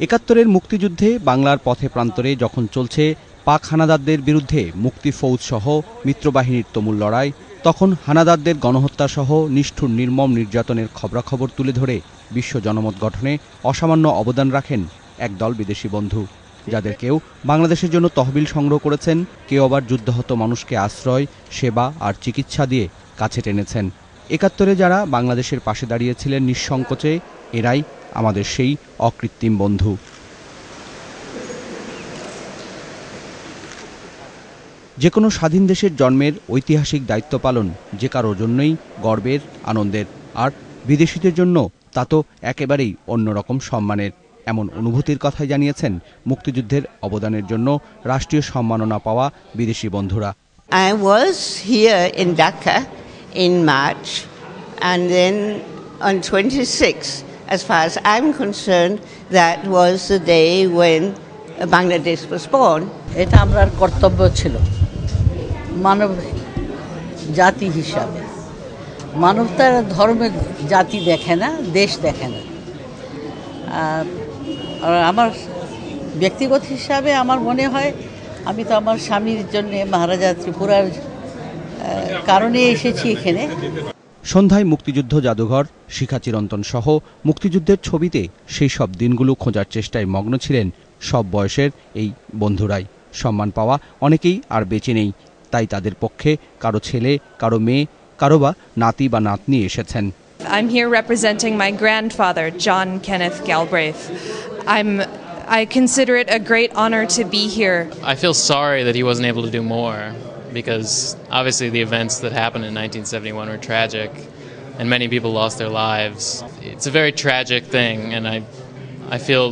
একাত্তরের মুক্তিযুদ্ধে বাংলার পথে প্রান্তরে যখন চলছে পাক হানাদারদের বিরুদ্ধে মুক্তি ফৌজ সহ মিত্রবাহিনীর তুমুল লড়াই, তখন হানাদারদের গণহত্যা সহ নিষ্ঠুর নির্মম নির্যাতনের খবরাখবর তুলে ধরে বিশ্ব জনমত গঠনে অসামান্য অবদান রাখেন একদল বিদেশি বন্ধু, যাদের কেউ বাংলাদেশের জন্য তহবিল সংগ্রহ করেছেন, কেউ আবার যুদ্ধাহত মানুষকে আশ্রয়, সেবা আর চিকিৎসা দিয়ে কাছে টেনেছেন। একাত্তরে যারা বাংলাদেশের পাশে দাঁড়িয়েছিলেন নিঃসংকোচে, এরাই আমাদের সেই অকৃত্রিম বন্ধু। যে কোনো স্বাধীন দেশের জন্মের ঐতিহাসিক দায়িত্ব পালন যে কারোর জন্যই গর্বের, আনন্দের, আর বিদেশিদের জন্য তা তো একেবারেই অন্যরকম সম্মানের। এমন অনুভূতির কথাই জানিয়েছেন মুক্তিযুদ্ধের অবদানের জন্য রাষ্ট্রীয় সম্মাননা পাওয়া বিদেশি বন্ধুরা। I was here in Dhaka in March, and then on 26th, as far as I'm concerned, that was the day when Bangladesh was born. এটা আমার কর্তব্য ছিল মানব জাতি হিসাবে। মানবতার ধর্মে জাতি দেখে না, দেশ দেখে না। আর আমার ব্যক্তিগত হিসাবে আমার মনে হয় আমি তো আমার স্বামীর জন্য মহারাজা ত্রিপুরার কারণে এসেছি এখানে। সন্ধ্যায় মুক্তিযুদ্ধ জাদুঘর, শিখা চিরন্তন সহ মুক্তিযুদ্ধের ছবিতে সেই সব দিনগুলো খোঁজার চেষ্টায় মগ্ন ছিলেন সব বয়সের এই বন্ধুরাই। সম্মান পাওয়া অনেকেই আর বেঁচে নেই, তাই তাদের পক্ষে কারো ছেলে, কারো মেয়ে, কারো বা নাতি বা নাতনি এসেছেন। I'm here representing my grandfather, John Kenneth Galbraith. I consider it a great honor to be here. I feel sorry that he wasn't able to do more, because obviously the events that happened in 1971 were tragic and many people lost their lives. It's a very tragic thing, and I feel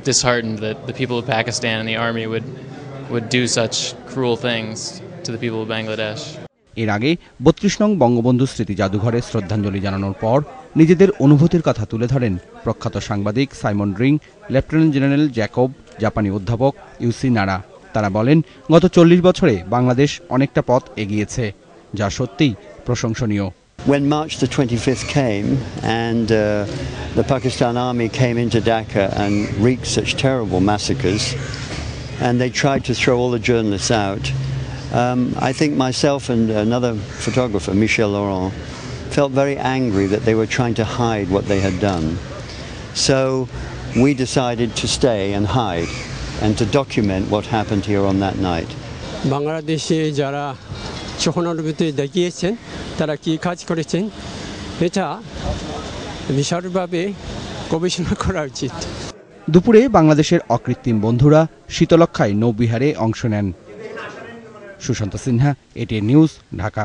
disheartened that the people of Pakistan and the army would do such cruel things to the people of Bangladesh. এর আগে ৩২ নং বঙ্গবন্ধু স্মৃতি জাদুঘরে শ্রদ্ধাঞ্জলি জানানোর পর নিজেদের অনুভূতির কথা তুলে ধরেন প্রখ্যাত সাংবাদিক Simon ring, lieutenant general Jacob, জাপানি অধ্যাপক ইউসি নারা। তারা বলেন, গত ৪০ বছরে বাংলাদেশ অনেকটা পথ এগিয়েছে, যা সত্যিই প্রশংসনীয়। When March the 25th came and the Pakistan army came into Dhaka and wreaked such terrible massacres, and they tried to throw all the journalists out, I think myself and another photographer, Michel Laurent, felt very angry that they were trying to hide what they had done. So we decided to stay and hide and to document what happened here on that night. বাংলাদেশে যারা সহানুভূতি দেখিয়েছেন, তারা কি কাজ করেছেন, এটা বিশালভাবে গবেষণা করা উচিত। দুপুরে বাংলাদেশের অকৃত্রিম বন্ধুরা শীতলক্ষ্যায় নৌবিহারে অংশ নেন। Sushanta Sinha, ATN news, Dhaka.